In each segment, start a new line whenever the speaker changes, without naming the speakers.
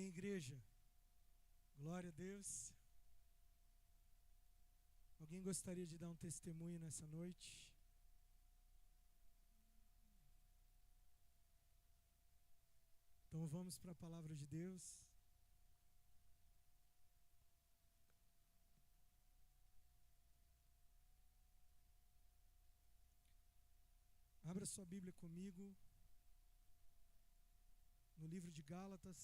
igreja? Glória a Deus. Alguém gostaria de dar um testemunho nessa noite? Então vamos para a palavra de Deus. Abra sua Bíblia comigo no livro de Gálatas,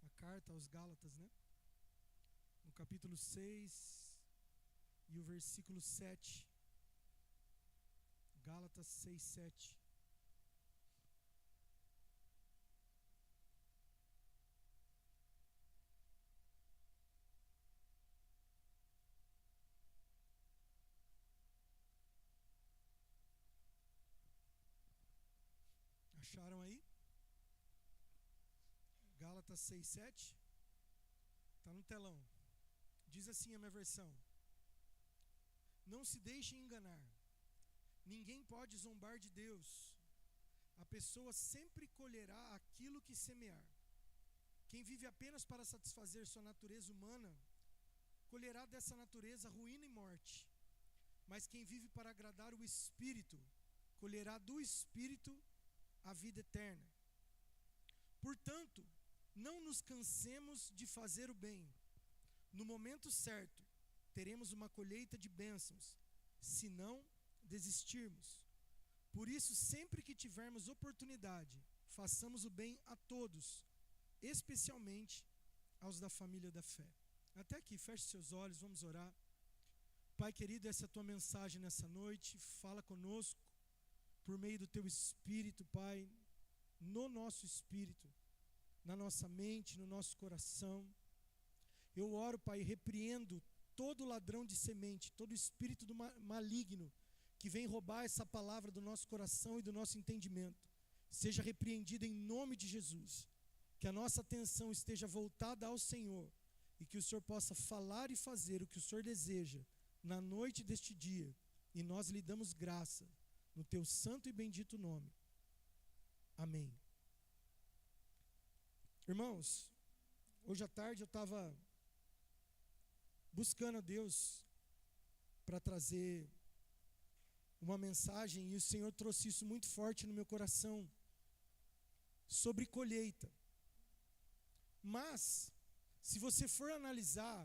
a carta aos Gálatas, né? No capítulo 6 e o versículo 7. Gálatas 6, 7. Acharam aí? Gálatas 6, 7. Está no telão. Diz assim a minha versão: não se deixem enganar. Ninguém pode zombar de Deus. A pessoa sempre colherá aquilo que semear. Quem vive apenas para satisfazer sua natureza humana, colherá dessa natureza ruína e morte. Mas quem vive para agradar o Espírito, colherá do Espírito a vida eterna. Portanto, não nos cansemos de fazer o bem. No momento certo, teremos uma colheita de bênçãos, se não desistirmos. Por isso, sempre que tivermos oportunidade, façamos o bem a todos, especialmente aos da família da fé. Até aqui, feche seus olhos, vamos orar. Pai querido, essa é a tua mensagem nessa noite. Fala conosco por meio do teu Espírito, Pai, no nosso espírito, na nossa mente, no nosso coração. Eu oro, Pai, repreendo todo ladrão de semente, todo espírito do maligno que vem roubar essa palavra do nosso coração e do nosso entendimento. Seja repreendido em nome de Jesus. Que a nossa atenção esteja voltada ao Senhor e que o Senhor possa falar e fazer o que o Senhor deseja na noite deste dia. E nós lhe damos graça no teu santo e bendito nome. Amém. Irmãos, hoje à tarde eu estava buscando a Deus para trazer uma mensagem, e o Senhor trouxe isso muito forte no meu coração, sobre colheita. Mas, se você for analisar,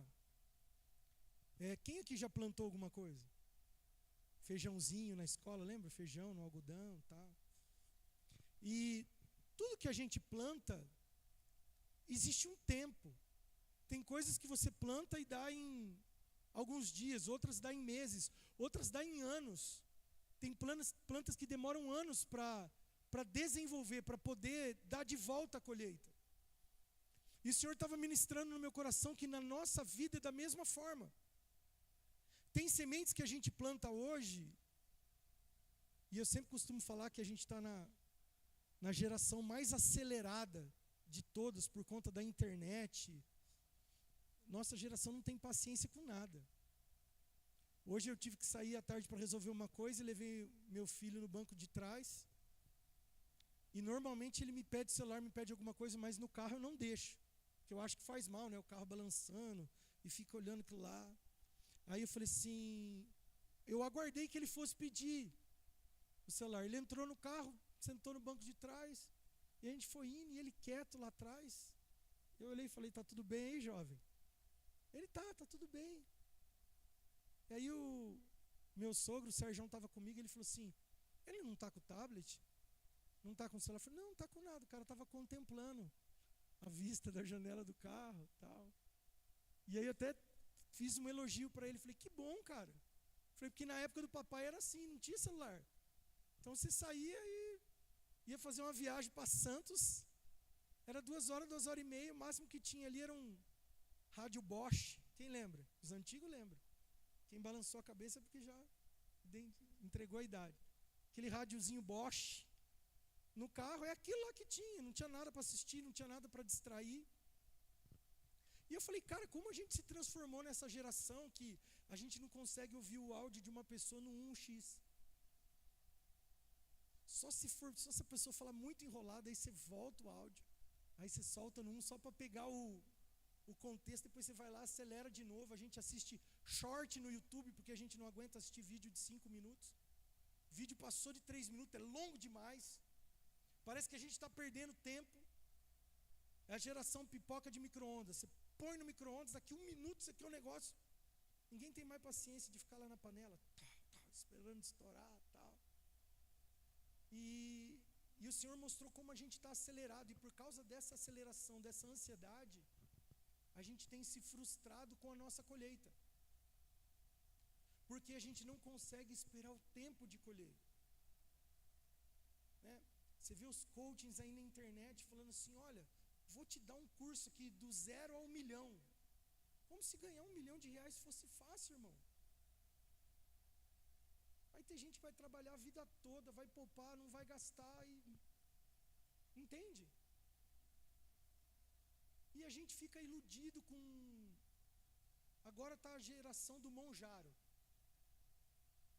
quem aqui já plantou alguma coisa? Feijãozinho na escola, lembra? Feijão no algodão, tal. E tudo que a gente planta, existe um tempo. Tem coisas que você planta e dá em alguns dias, outras dá em meses, outras dá em anos. Tem plantas que demoram anos para desenvolver, para poder dar de volta a colheita. E o Senhor estava ministrando no meu coração que na nossa vida é da mesma forma. Tem sementes que a gente planta hoje, e eu sempre costumo falar que a gente está na geração mais acelerada de todas por conta da internet. Nossa geração não tem paciência com nada. Hoje eu tive que sair à tarde para resolver uma coisa e levei meu filho no banco de trás. E normalmente ele me pede celular, me pede alguma coisa, mas no carro eu não deixo. Porque eu acho que faz mal, né? O carro balançando e fica olhando aquilo lá. Aí eu falei assim, eu aguardei que ele fosse pedir o celular. Ele entrou no carro, sentou no banco de trás, e a gente foi indo, e ele quieto lá atrás. Eu olhei e falei, tá tudo bem aí, jovem? Ele tá tudo bem. E aí o meu sogro, o Sérgio, estava comigo, ele falou assim, ele não está com o tablet? Não está com o celular? Eu falei, não está com nada, o cara estava contemplando a vista da janela do carro, tal. E aí eu até fiz um elogio para ele, falei, que bom, cara. Falei, porque na época do papai era assim, não tinha celular. Então você saía e ia fazer uma viagem para Santos, era 2 horas, 2 horas e meia, o máximo que tinha ali era um rádio Bosch. Quem lembra? Os antigos lembram. Quem balançou a cabeça é porque já entregou a idade. Aquele rádiozinho Bosch no carro, é aquilo lá que tinha, não tinha nada para assistir, não tinha nada para distrair. E eu falei, cara, como a gente se transformou nessa geração que a gente não consegue ouvir o áudio de uma pessoa no 1x. Só se a pessoa falar muito enrolada, aí você volta o áudio, aí você solta no 1 só para pegar o contexto, depois você vai lá, acelera de novo. A gente assiste short no YouTube, porque a gente não aguenta assistir vídeo de 5 minutos. O vídeo passou de 3 minutos, é longo demais. Parece que a gente está perdendo tempo. É a geração pipoca de micro-ondas. Você põe no micro-ondas, daqui 1 minuto isso aqui é um negócio. Ninguém tem mais paciência de ficar lá na panela, esperando estourar, tal. E o Senhor mostrou como a gente está acelerado. E por causa dessa aceleração, dessa ansiedade, a gente tem se frustrado com a nossa colheita. Porque a gente não consegue esperar o tempo de colher. Né? Você vê os coachings aí na internet falando assim, olha, vou te dar um curso aqui do 0 ao 1 milhão. Como se ganhar R$1 milhão fosse fácil, irmão. Aí tem gente que vai trabalhar a vida toda, vai poupar, não vai gastar e... Entende? E a gente fica iludido com... Agora está a geração do Monjaro.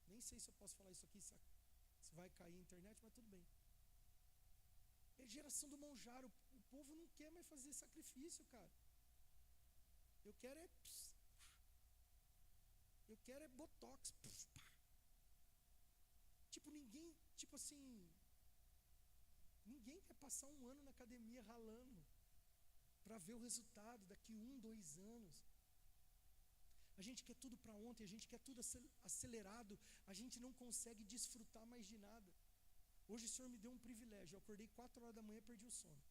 Nem sei se eu posso falar isso aqui, se vai cair a internet, mas tudo bem. É a geração do Monjaro. O povo não quer mais fazer sacrifício, cara. Eu quero é botox. Tipo, ninguém quer passar 1 ano na academia ralando para ver o resultado daqui 1, 2 anos. A gente quer tudo para ontem, a gente quer tudo acelerado, a gente não consegue desfrutar mais de nada. Hoje o Senhor me deu um privilégio, eu acordei 4 horas da manhã e perdi o sono.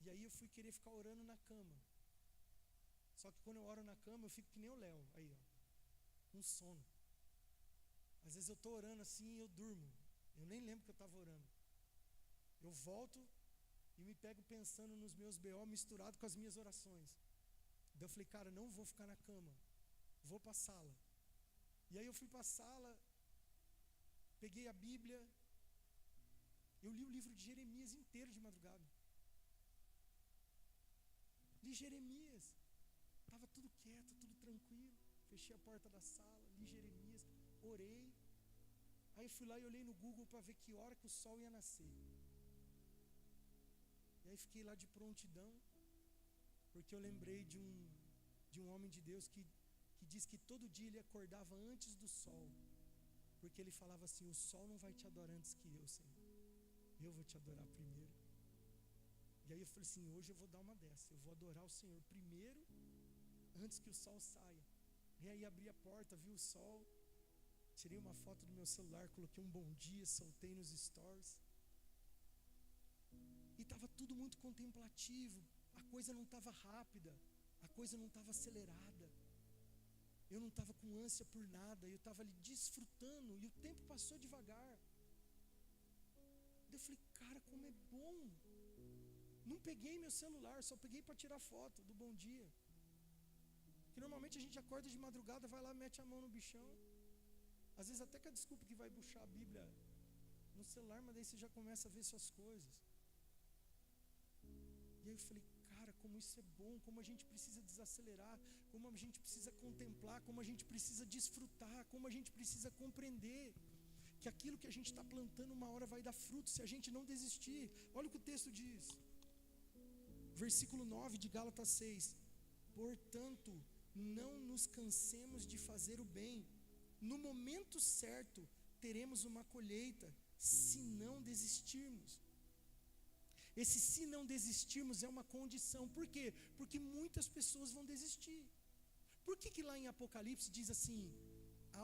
E aí eu fui querer ficar orando na cama. Só que quando eu oro na cama, eu fico que nem o Léo, aí ó, com sono. Às vezes eu estou orando assim e eu durmo. Eu nem lembro que eu estava orando. Eu volto e me pego pensando nos meus BO misturado com as minhas orações. Daí eu falei, cara, não vou ficar na cama, vou para a sala. E aí eu fui para a sala, peguei a Bíblia, eu li o livro de Jeremias inteiro de madrugada. Li Jeremias, estava tudo quieto, tudo tranquilo. Fechei a porta da sala, li Jeremias, orei. Aí fui lá e olhei no Google para ver que hora que o sol ia nascer. E aí fiquei lá de prontidão, porque eu lembrei de um homem de Deus que diz que todo dia ele acordava antes do sol, porque ele falava assim, o sol não vai te adorar antes que eu, Senhor, eu vou te adorar primeiro. E aí eu falei assim, hoje eu vou dar uma dessa, eu vou adorar o Senhor primeiro, antes que o sol saia. E aí abri a porta, vi o sol, tirei uma foto do meu celular, coloquei um bom dia, soltei nos stories, e estava tudo muito contemplativo. A coisa não estava rápida, a coisa não estava acelerada, eu não estava com ânsia por nada, eu estava ali desfrutando, e o tempo passou devagar. Eu falei, cara, como é bom. Não peguei meu celular, só peguei para tirar foto do bom dia. Porque normalmente a gente acorda de madrugada, vai lá, mete a mão no bichão, às vezes até com a desculpa que vai puxar a Bíblia no celular, mas daí você já começa a ver suas coisas. E aí eu falei, cara, como isso é bom, como a gente precisa desacelerar, como a gente precisa contemplar, como a gente precisa desfrutar, como a gente precisa compreender que aquilo que a gente está plantando uma hora vai dar fruto se a gente não desistir. Olha o que o texto diz, versículo 9 de Gálatas 6, portanto, não nos cansemos de fazer o bem, no momento certo teremos uma colheita, se não desistirmos. Esse se não desistirmos é uma condição. Por quê? Porque muitas pessoas vão desistir. Por que lá em Apocalipse diz assim,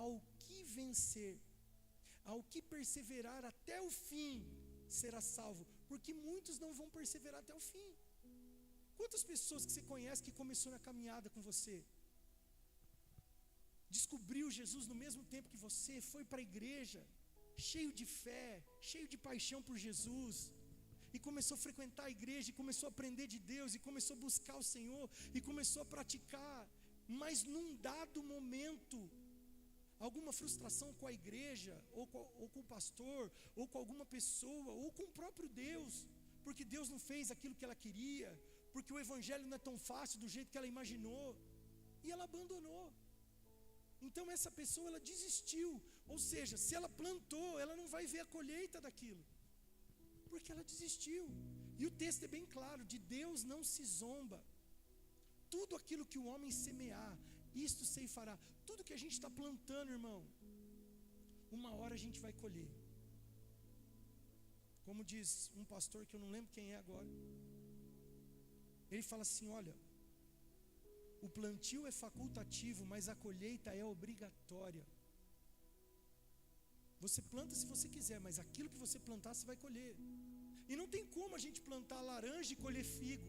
ao que vencer, ao que perseverar até o fim, será salvo? Porque muitos não vão perseverar até o fim. Quantas pessoas que você conhece que começou na caminhada com você, descobriu Jesus no mesmo tempo que você, foi para a igreja, cheio de fé, cheio de paixão por Jesus, e começou a frequentar a igreja, e começou a aprender de Deus, e começou a buscar o Senhor, e começou a praticar, mas num dado momento, alguma frustração com a igreja, ou com o pastor, ou com alguma pessoa, ou com o próprio Deus, porque Deus não fez aquilo que ela queria, porque o evangelho não é tão fácil do jeito que ela imaginou, e ela abandonou. Então essa pessoa, ela desistiu. Ou seja, se ela plantou, ela não vai ver a colheita daquilo, porque ela desistiu. E o texto é bem claro: de Deus não se zomba. Tudo aquilo que o homem semear, isto ceifará. Tudo que a gente está plantando, irmão, uma hora a gente vai colher. Como diz um pastor, que eu não lembro quem é agora, ele fala assim: olha, o plantio é facultativo, mas a colheita é obrigatória. Você planta se você quiser, mas aquilo que você plantar, você vai colher. E não tem como a gente plantar laranja e colher figo.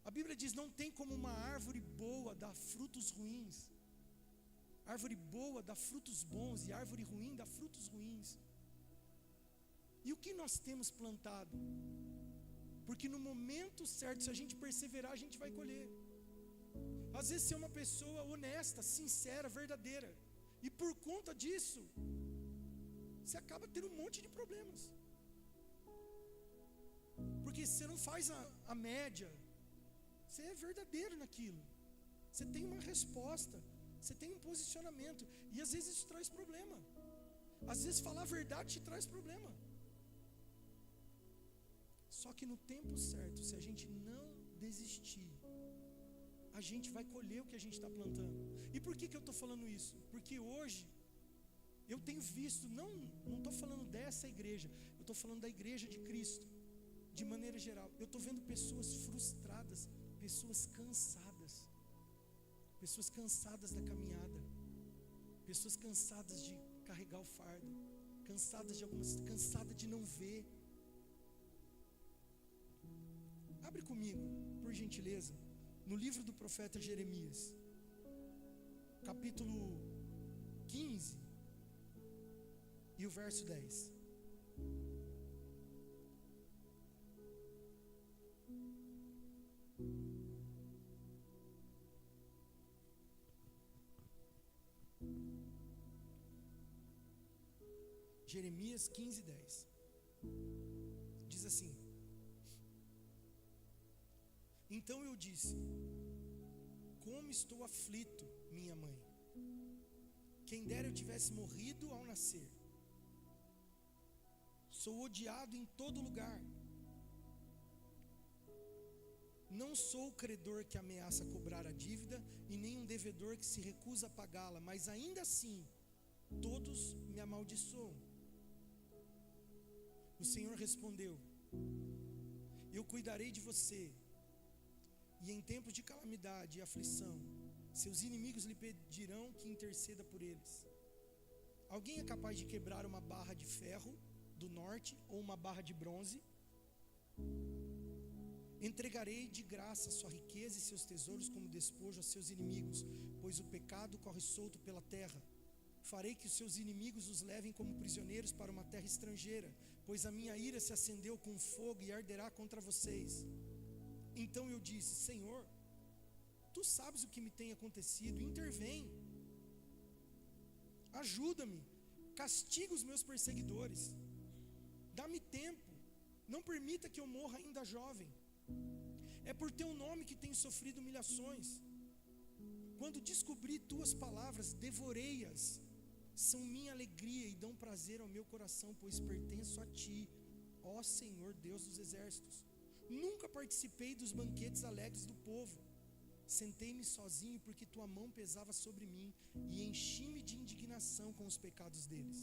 A Bíblia diz: não tem como uma árvore boa dar frutos ruins. Árvore boa dá frutos bons, e árvore ruim dá frutos ruins. E o que nós temos plantado? Porque no momento certo, se a gente perseverar, a gente vai colher. Às vezes você é uma pessoa honesta, sincera, verdadeira, e por conta disso, você acaba tendo um monte de problemas. Porque você não faz a média, você é verdadeiro naquilo, você tem uma resposta, você tem um posicionamento, e às vezes isso traz problema. Às vezes falar a verdade te traz problema. Só que no tempo certo, se a gente não desistir, a gente vai colher o que a gente está plantando. E por que eu estou falando isso? Porque hoje eu tenho visto, não estou falando dessa igreja, eu estou falando da igreja de Cristo, de maneira geral. Eu estou vendo pessoas frustradas, pessoas cansadas da caminhada, pessoas cansadas de carregar o fardo, cansadas de não ver. Abre comigo, por gentileza, no livro do profeta Jeremias, capítulo 15 e o verso 10. Jeremias 15, 10. Diz assim: então eu disse: como estou aflito, minha mãe. Quem dera eu tivesse morrido ao nascer. Sou odiado em todo lugar. Não sou o credor que ameaça cobrar a dívida, e nem um devedor que se recusa a pagá-la, mas ainda assim, todos me amaldiçoam. O Senhor respondeu: eu cuidarei de você, e em tempos de calamidade e aflição, seus inimigos lhe pedirão que interceda por eles. Alguém é capaz de quebrar uma barra de ferro do norte, ou uma barra de bronze? Entregarei de graça sua riqueza e seus tesouros como despojo a seus inimigos, pois o pecado corre solto pela terra. Farei que os seus inimigos os levem como prisioneiros para uma terra estrangeira, pois a minha ira se acendeu com fogo e arderá contra vocês. Então eu disse: Senhor, tu sabes o que me tem acontecido, intervém, ajuda-me, castiga os meus perseguidores, dá-me tempo, não permita que eu morra ainda jovem. É por teu nome que tenho sofrido humilhações. Quando descobri tuas palavras, devorei-as. São minha alegria e dão prazer ao meu coração, pois pertenço a ti, ó Senhor Deus dos exércitos. Nunca participei dos banquetes alegres do povo. Sentei-me sozinho porque tua mão pesava sobre mim, e enchi-me de indignação com os pecados deles.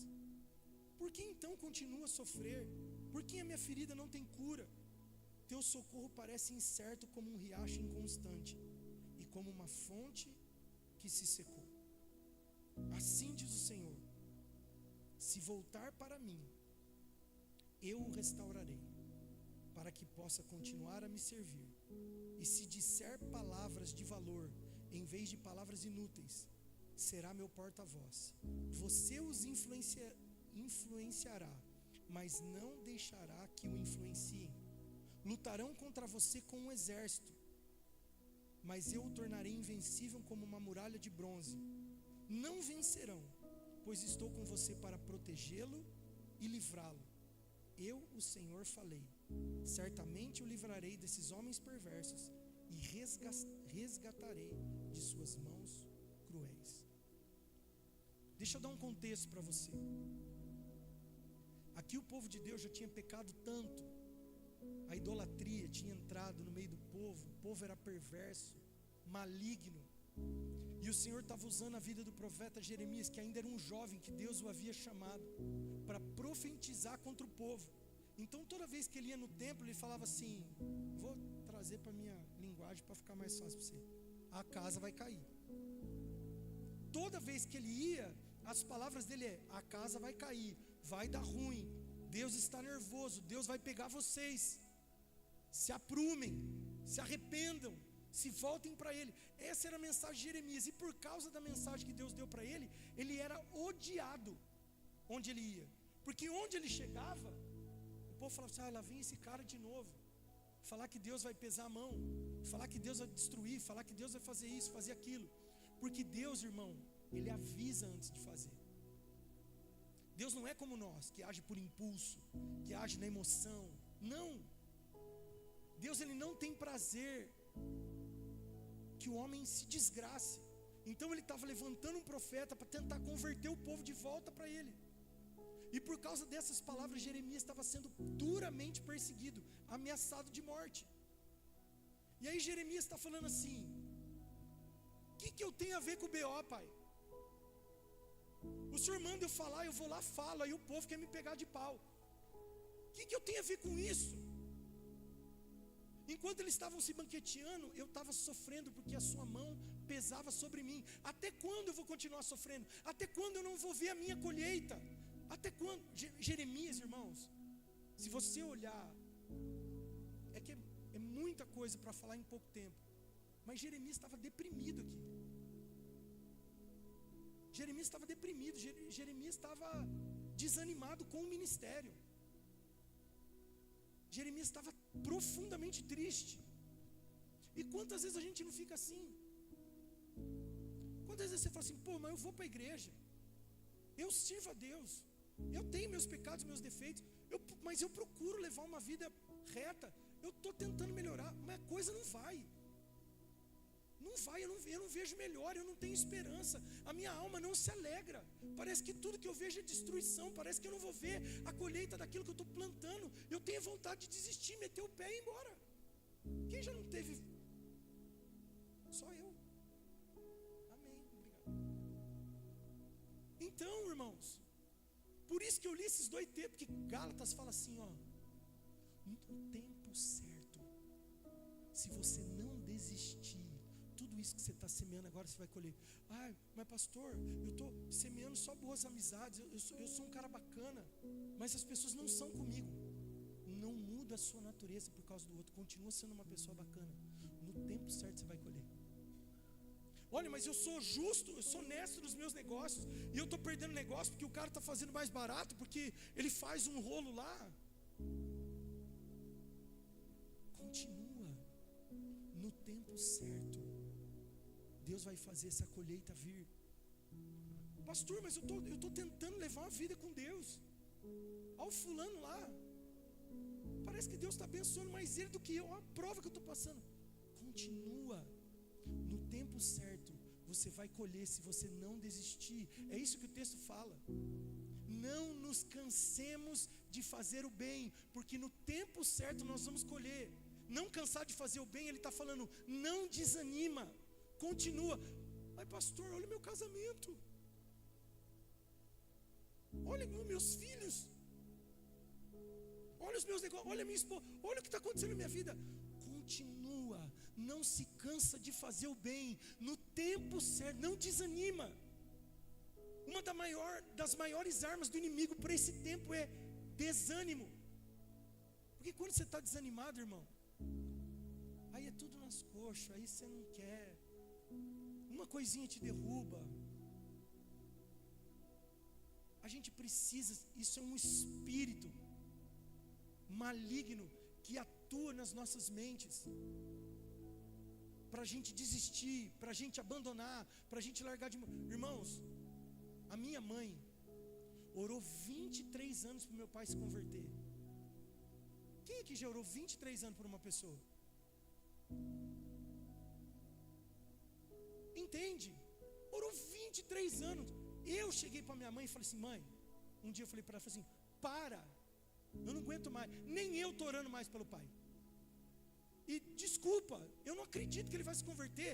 Por que então continuo a sofrer? Por que a minha ferida não tem cura? Teu socorro parece incerto como um riacho inconstante, e como uma fonte que se secou. Assim diz o Senhor: se voltar para mim, eu o restaurarei, para que possa continuar a me servir. E se disser palavras de valor, em vez de palavras inúteis, será meu porta-voz. Você os influenciará, mas não deixará que o influenciem. Lutarão contra você com um exército, mas eu o tornarei invencível como uma muralha de bronze. Não vencerão, pois estou com você para protegê-lo e livrá-lo. Eu, o Senhor, falei. Certamente o livrarei desses homens perversos e resgatarei de suas mãos cruéis. Deixa eu dar um contexto para você. Aqui o povo de Deus já tinha pecado tanto, a idolatria tinha entrado no meio do povo, o povo era perverso, maligno, e o Senhor estava usando a vida do profeta Jeremias, que ainda era um jovem, que Deus o havia chamado para profetizar contra o povo. Então toda vez que ele ia no templo, ele falava assim, vou trazer para a minha linguagem para ficar mais fácil para você, a casa vai cair. Toda vez que ele ia, as palavras dele é, a casa vai cair, vai dar ruim, Deus está nervoso, Deus vai pegar vocês, se aprumem, se arrependam, se voltem para Ele. Essa era a mensagem de Jeremias, e por causa da mensagem que Deus deu para ele, ele era odiado onde ele ia, porque onde ele chegava, o povo falava assim, lá vem esse cara de novo, falar que Deus vai pesar a mão, falar que Deus vai destruir, falar que Deus vai fazer isso, fazer aquilo, porque Deus, irmão, Ele avisa antes de fazer. Deus não é como nós, que age por impulso, que age na emoção. Não. Deus, Ele não tem prazer que o homem se desgrace. Então Ele estava levantando um profeta para tentar converter o povo de volta para Ele. E por causa dessas palavras, Jeremias estava sendo duramente perseguido, ameaçado de morte. E aí Jeremias está falando assim, o que eu tenho a ver com o BO, pai? O senhor manda eu falar, eu vou lá, falo, aí o povo quer me pegar de pau. O que eu tenho a ver com isso? Enquanto eles estavam se banqueteando, eu estava sofrendo, porque a sua mão pesava sobre mim. Até quando eu vou continuar sofrendo? Até quando eu não vou ver a minha colheita? Até quando? Jeremias, irmãos, se você olhar, é que é muita coisa para falar em pouco tempo, mas Jeremias estava deprimido aqui. Jeremias estava deprimido, Jeremias estava desanimado com o ministério. Jeremias estava profundamente triste. E quantas vezes a gente não fica assim? Quantas vezes você fala assim, mas eu vou para a igreja, eu sirvo a Deus, eu tenho meus pecados, meus defeitos, mas eu procuro levar uma vida reta, eu estou tentando melhorar, mas a coisa não vai. Eu não vejo melhor, eu não tenho esperança, a minha alma não se alegra, parece que tudo que eu vejo é destruição, parece que eu não vou ver a colheita daquilo que eu estou plantando, eu tenho vontade de desistir, meter o pé e ir embora. Quem já não teve? Só eu. Amém, obrigado. Então, irmãos, por isso que eu li esses 2 textos, porque Gálatas fala assim, no tempo certo, se você não desistir, tudo isso que você está semeando agora você vai colher. Mas pastor, eu estou semeando só boas amizades, eu sou um cara bacana, mas as pessoas não são comigo. Não muda a sua natureza por causa do outro, continua sendo uma pessoa bacana. No tempo certo você vai colher. Olha, mas eu sou justo, eu sou honesto nos meus negócios, e eu estou perdendo negócio porque o cara está fazendo mais barato, porque ele faz um rolo lá. Continua, no tempo certo Deus vai fazer essa colheita vir. Pastor, mas eu estou tentando levar uma vida com Deus. Olha o fulano lá, parece que Deus está abençoando mais ele do que eu. Olha a prova que eu estou passando. Continua, no tempo certo você vai colher, se você não desistir. É isso que o texto fala. Não nos cansemos de fazer o bem, porque no tempo certo nós vamos colher. Não cansar de fazer o bem, ele está falando, não desanima, continua. Mas pastor, olha o meu casamento, olha os meus filhos, olha os meus negócios, olha a minha esposa, olha o que está acontecendo na minha vida. Continua, não se cansa de fazer o bem, no tempo certo, não desanima. Uma das maiores armas do inimigo para esse tempo é desânimo. Porque quando você está desanimado, irmão, aí é tudo nas coxas, aí você não quer, uma coisinha te derruba. A gente precisa, isso é um espírito maligno que atua nas nossas mentes, para a gente desistir, para a gente abandonar, para a gente largar de mão. Irmãos, a minha mãe orou 23 anos para o meu pai se converter. Quem aqui já orou 23 anos por uma pessoa? 3 anos, eu cheguei para minha mãe e falei assim: mãe, um dia eu falei para ela, falei assim: para, eu não aguento mais, nem eu estou orando mais pelo pai. E desculpa, eu não acredito que ele vai se converter,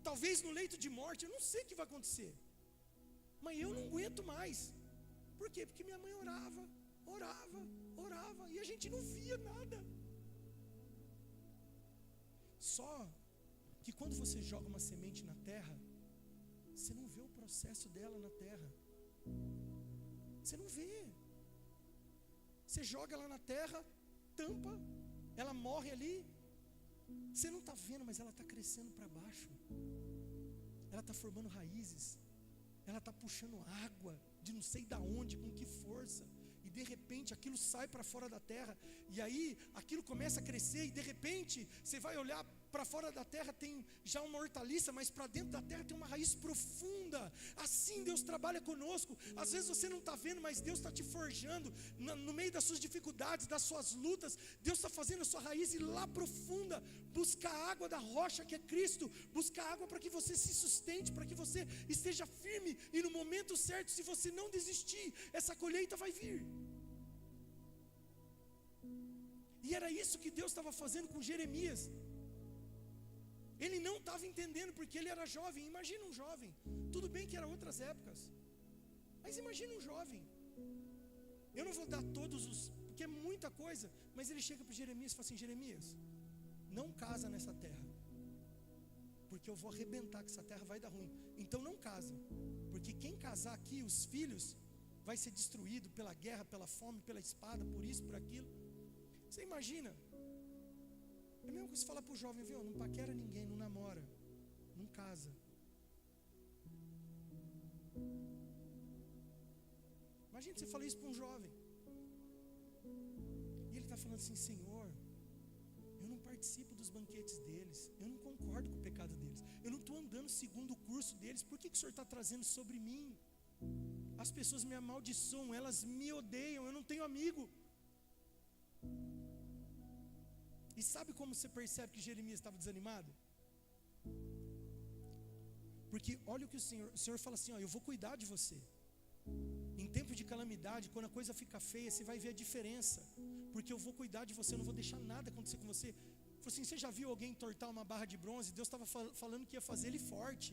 talvez no leito de morte, eu não sei o que vai acontecer, mas eu não aguento mais. Por quê? Porque minha mãe orava, e a gente não via nada. Só que quando você joga uma semente na terra, você não vê o processo dela na terra. Você não vê. Você joga ela na terra, tampa, ela morre ali. Você não está vendo, mas ela está crescendo para baixo. Ela está formando raízes. Ela está puxando água de não sei da onde, com que força. E de repente aquilo sai para fora da terra. E aí aquilo começa a crescer. E de repente você vai olhar para fora da terra, tem já uma hortaliça, mas para dentro da terra tem uma raiz profunda. Assim Deus trabalha conosco. Às vezes você não está vendo, mas Deus está te forjando no meio das suas dificuldades, das suas lutas. Deus está fazendo a sua raiz ir lá profunda, buscar a água da rocha que é Cristo, buscar água para que você se sustente, para que você esteja firme. E no momento certo, se você não desistir, essa colheita vai vir. E era isso que Deus estava fazendo com Jeremias. Ele não estava entendendo, porque ele era jovem. Imagina um jovem, tudo bem que eram outras épocas, mas imagina um jovem. Eu não vou dar todos os, porque é muita coisa, mas ele chega para Jeremias e fala assim: Jeremias, não casa nessa terra, porque eu vou arrebentar, que essa terra vai dar ruim. Então não casa, porque quem casar aqui, os filhos, vai ser destruído pela guerra, pela fome, pela espada, por isso, por aquilo. Você imagina? É mesmo que você falar para o jovem, viu? Não paquera ninguém, não namora, não casa. Imagina você falar isso para um jovem. E ele está falando assim: Senhor, eu não participo dos banquetes deles, eu não concordo com o pecado deles, eu não estou andando segundo o curso deles. Por que o Senhor está trazendo sobre mim? As pessoas me amaldiçoam, elas me odeiam, eu não tenho amigo. E sabe como você percebe que Jeremias estava desanimado? Porque olha o que o Senhor fala assim: ó, eu vou cuidar de você. Em tempo de calamidade, quando a coisa fica feia, você vai ver a diferença, porque eu vou cuidar de você, eu não vou deixar nada acontecer com você. Falei assim: você já viu alguém entortar uma barra de bronze? Deus estava falando que ia fazer ele forte.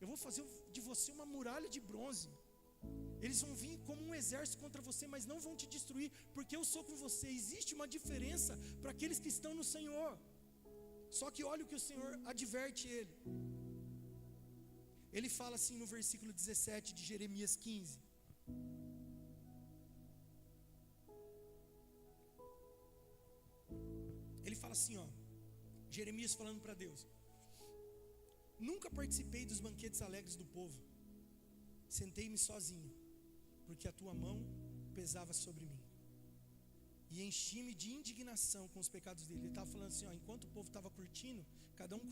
Eu vou fazer de você uma muralha de bronze. Eles vão vir como um exército contra você, mas não vão te destruir, porque eu sou com você. Existe uma diferença para aqueles que estão no Senhor. Só que olha o que o Senhor adverte ele. Ele fala assim no versículo 17 de Jeremias 15. Ele fala assim, ó, Jeremias falando para Deus: nunca participei dos banquetes alegres do povo. Sentei-me sozinho, porque a tua mão pesava sobre mim, e enchi-me de indignação com os pecados dele. Ele estava falando assim, ó, enquanto o povo estava curtindo, cada um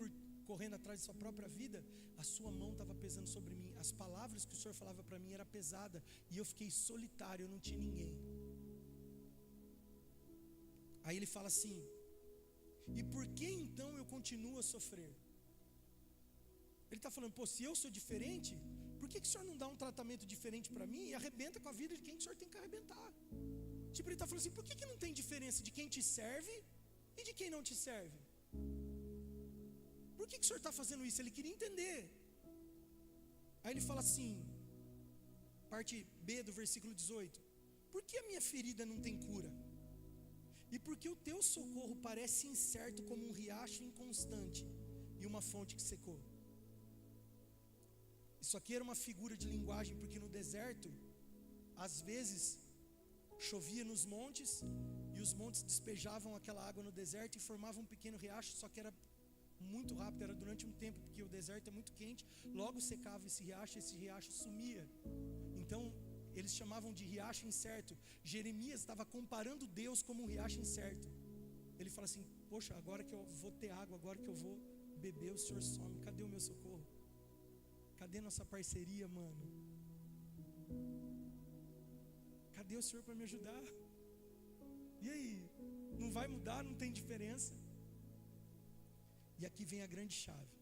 correndo atrás de sua própria vida, a sua mão estava pesando sobre mim. As palavras que o Senhor falava para mim era pesada, e eu fiquei solitário, eu não tinha ninguém. Aí ele fala assim: e por que então eu continuo a sofrer? Ele está falando: pô, se eu sou diferente, por que o Senhor não dá um tratamento diferente para mim e arrebenta com a vida de quem o Senhor tem que arrebentar? Tipo, ele está falando assim: por que não tem diferença de quem te serve e de quem não te serve? Por que o Senhor está fazendo isso? Ele queria entender. Aí ele fala assim, parte B do versículo 18: por que a minha ferida não tem cura? E por que o teu socorro parece incerto como um riacho inconstante e uma fonte que secou? Isso aqui era uma figura de linguagem, porque no deserto, às vezes, chovia nos montes, e os montes despejavam aquela água no deserto e formavam um pequeno riacho, só que era muito rápido, era durante um tempo, porque o deserto é muito quente, logo secava esse riacho sumia. Então, eles chamavam de riacho incerto. Jeremias estava comparando Deus como um riacho incerto. Ele fala assim: poxa, agora que eu vou ter água, agora que eu vou beber, o Senhor some, cadê o meu socorro? Cadê nossa parceria, mano? Cadê o Senhor para me ajudar? E aí? Não vai mudar? Não tem diferença? E aqui vem a grande chave.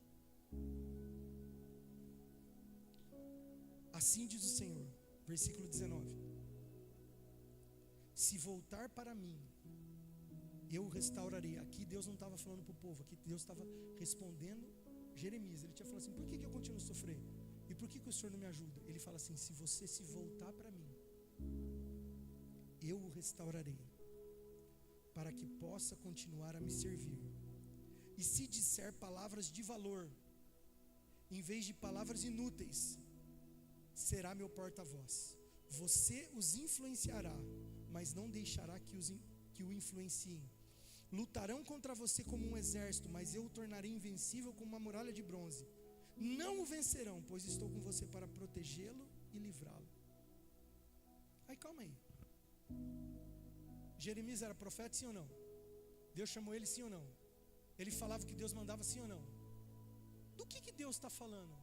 Assim diz o Senhor, versículo 19: se voltar para mim, eu o restaurarei. Aqui Deus não estava falando para o povo, aqui Deus estava respondendo Jeremias. Ele tinha falado assim: por que eu continuo a sofrer? E por que o Senhor não me ajuda? Ele fala assim: se você se voltar para mim, eu o restaurarei, para que possa continuar a me servir. E se disser palavras de valor, em vez de palavras inúteis, será meu porta-voz. Você os influenciará, mas não deixará que o influenciem. Lutarão contra você como um exército, mas eu o tornarei invencível como uma muralha de bronze. Não o vencerão, pois estou com você para protegê-lo e livrá-lo. Aí calma aí. Jeremias era profeta, sim ou não? Deus chamou ele, sim ou não? Ele falava o que Deus mandava, sim ou não? Do que Deus está falando?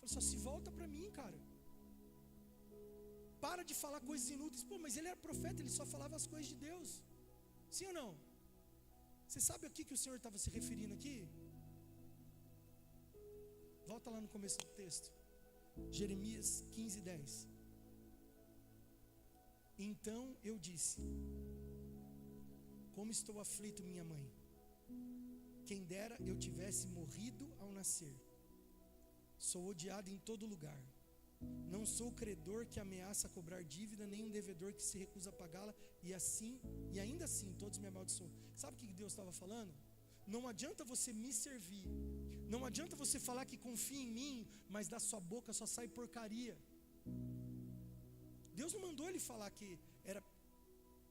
Ele falou: só se volta para mim, cara. Para de falar coisas inúteis. Pô, mas ele era profeta, ele só falava as coisas de Deus. Sim ou não? Você sabe a que o Senhor estava se referindo aqui? Volta lá no começo do texto. Jeremias 15:10. Então eu disse: como estou aflito, minha mãe. Quem dera eu tivesse morrido ao nascer. Sou odiado em todo lugar. Não sou credor que ameaça cobrar dívida, nem um devedor que se recusa a pagá-la, e ainda assim todos me amaldiçoam. Sabe o que Deus estava falando? Não adianta você me servir, não adianta você falar que confia em mim, mas da sua boca só sai porcaria. Deus não mandou ele falar que era.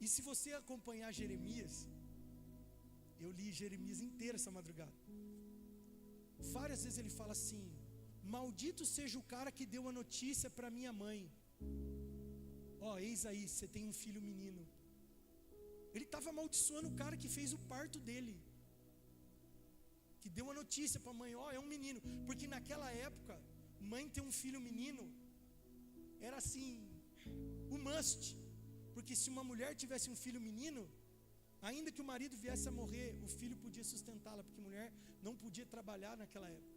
E se você acompanhar Jeremias, eu li Jeremias inteiro essa madrugada, várias vezes ele fala assim: maldito seja o cara que deu a notícia para minha mãe. Eis aí, você tem um filho menino. Ele estava amaldiçoando o cara que fez o parto dele, que deu a notícia para a mãe: é um menino. Porque naquela época, mãe ter um filho menino era assim, o must. Porque se uma mulher tivesse um filho menino, ainda que o marido viesse a morrer, o filho podia sustentá-la, porque mulher não podia trabalhar naquela época.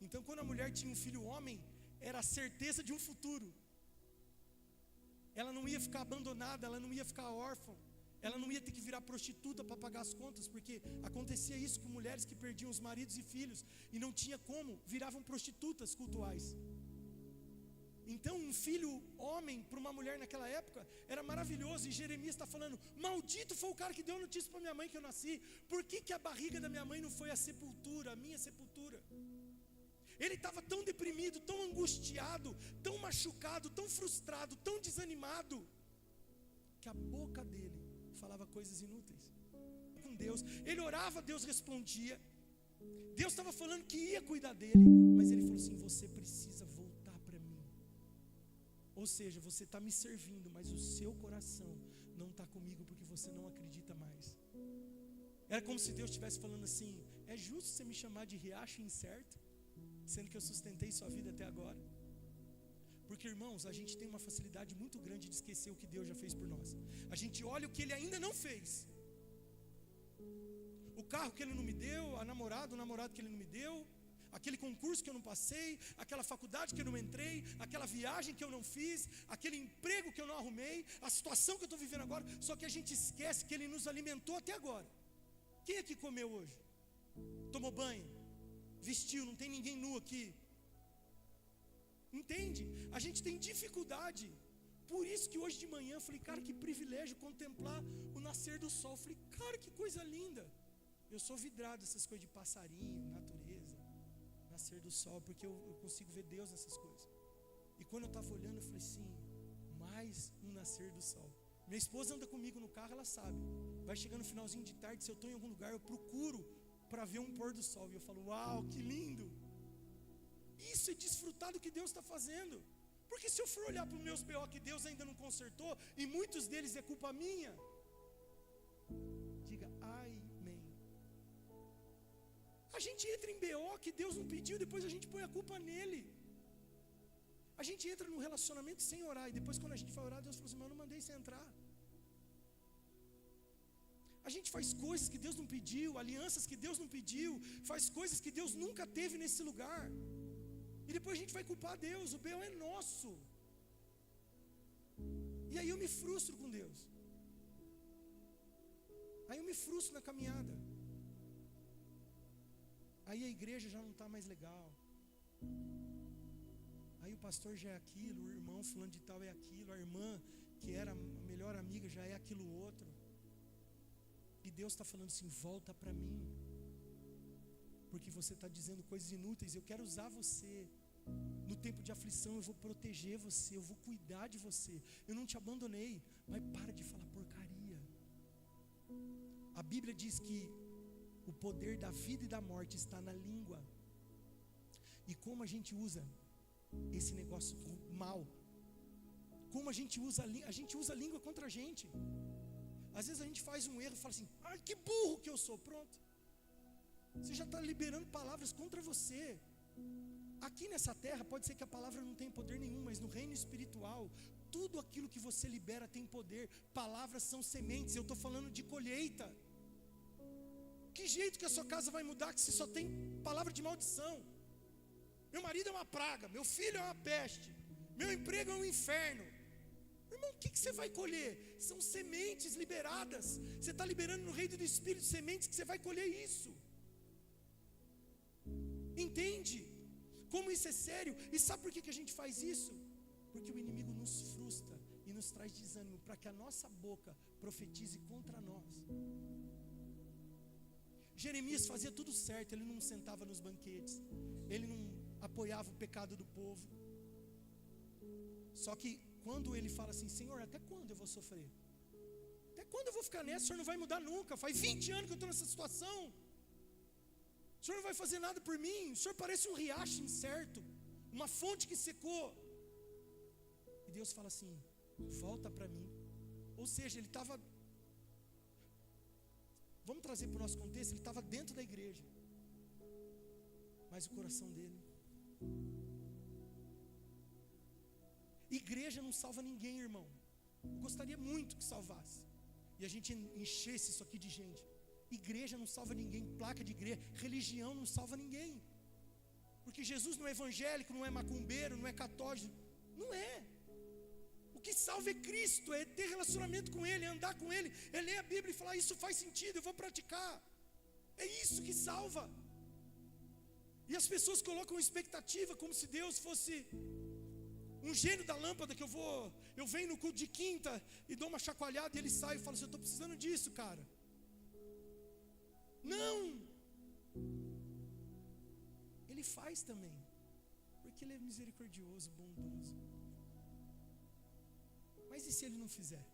Então, quando a mulher tinha um filho homem, era a certeza de um futuro. Ela não ia ficar abandonada, ela não ia ficar órfã, ela não ia ter que virar prostituta para pagar as contas, porque acontecia isso com mulheres que perdiam os maridos e filhos, e não tinha como, viravam prostitutas cultuais. Então, um filho homem para uma mulher naquela época era maravilhoso. E Jeremias está falando: maldito foi o cara que deu a notícia para minha mãe que eu nasci. Por que a barriga da minha mãe não foi a sepultura, a minha sepultura? Ele estava tão deprimido, tão angustiado, tão machucado, tão frustrado, tão desanimado, que a boca dele falava coisas inúteis com Deus. Ele orava, Deus respondia. Deus estava falando que ia cuidar dele, mas ele falou assim: você precisa voltar para mim. Ou seja, você está me servindo, mas o seu coração não está comigo, porque você não acredita mais. Era como se Deus estivesse falando assim: é justo você me chamar de riacho incerto, sendo que eu sustentei sua vida até agora? Porque, irmãos, a gente tem uma facilidade muito grande de esquecer o que Deus já fez por nós. A gente olha o que Ele ainda não fez. O carro que Ele não me deu, o namorado que Ele não me deu, aquele concurso que eu não passei, aquela faculdade que eu não entrei, aquela viagem que eu não fiz, aquele emprego que eu não arrumei, a situação que eu estou vivendo agora. Só que a gente esquece que Ele nos alimentou até agora. Quem aqui comeu hoje? Tomou banho? Vestiu? Não tem ninguém nu aqui. Entende? A gente tem dificuldade. Por isso que hoje de manhã eu falei: cara, que privilégio contemplar o nascer do sol. Eu falei: cara, que coisa linda. Eu sou vidrado nessas coisas de passarinho, natureza, nascer do sol, porque eu consigo ver Deus nessas coisas. E quando eu estava olhando, eu falei assim: mais um nascer do sol. Minha esposa anda comigo no carro, ela sabe. Vai chegando no finalzinho de tarde, se eu estou em algum lugar, eu procuro para ver um pôr do sol. E eu falo: uau, que lindo. Isso é desfrutar do que Deus está fazendo. Porque se eu for olhar para os meus BO que Deus ainda não consertou, e muitos deles é culpa minha, diga amém. A gente entra em BO que Deus não pediu, depois a gente põe a culpa nele. A gente entra num relacionamento sem orar, e depois quando a gente vai orar, Deus fala assim: mas eu não mandei você entrar. A gente faz coisas que Deus não pediu, alianças que Deus não pediu, faz coisas que Deus nunca teve nesse lugar. E depois a gente vai culpar Deus, o B.O. é nosso. E aí eu me frustro com Deus. Aí eu me frustro na caminhada. Aí a igreja já não está mais legal. Aí o pastor já é aquilo, o irmão fulano de tal é aquilo, a irmã que era a melhor amiga já é aquilo outro. E Deus está falando assim: volta para mim, porque você está dizendo coisas inúteis. Eu quero usar você. No tempo de aflição eu vou proteger você, eu vou cuidar de você. Eu não te abandonei, mas para de falar porcaria. A Bíblia diz que o poder da vida e da morte está na língua. E como a gente usa esse negócio mal, como a gente usa a língua contra a gente. Às vezes a gente faz um erro e fala assim: ai, que burro que eu sou. Pronto, você já está liberando palavras contra você. Aqui nessa terra pode ser que a palavra não tenha poder nenhum, mas no reino espiritual tudo aquilo que você libera tem poder. Palavras são sementes. Eu estou falando de colheita. Que jeito que a sua casa vai mudar que se só tem palavra de maldição? Meu marido é uma praga, meu filho é uma peste, meu emprego é um inferno. Irmão, o que você vai colher? São sementes liberadas. Você está liberando no reino do Espírito sementes que você vai colher isso. Entende? Como isso é sério? E sabe por que a gente faz isso? Porque o inimigo nos frustra e nos traz desânimo para que a nossa boca profetize contra nós. Jeremias fazia tudo certo, ele não sentava nos banquetes, ele não apoiava o pecado do povo. Só que quando ele fala assim: Senhor, até quando eu vou sofrer? Até quando eu vou ficar nessa? O Senhor não vai mudar nunca. Faz 20 anos que eu estou nessa situação. O Senhor não vai fazer nada por mim. O Senhor parece um riacho incerto, uma fonte que secou. E Deus fala assim: volta para mim. Ou seja, ele estava, vamos trazer para o nosso contexto, ele estava dentro da igreja, mas o coração dele, igreja não salva ninguém, irmão. Eu gostaria muito que salvasse, e a gente enchesse isso aqui de gente. Igreja não salva ninguém, placa de igreja, religião não salva ninguém. Porque Jesus não é evangélico, não é macumbeiro, não é católico, não é. O que salva é Cristo, é ter relacionamento com Ele, é andar com Ele, é ler a Bíblia e falar: isso faz sentido, eu vou praticar. É isso que salva. E as pessoas colocam expectativa como se Deus fosse um gênio da lâmpada, que eu venho no culto de quinta e dou uma chacoalhada e ele sai e fala assim: eu estou precisando disso, cara. Não. Ele faz também, porque Ele é misericordioso, bondoso. Mas e se Ele não fizer?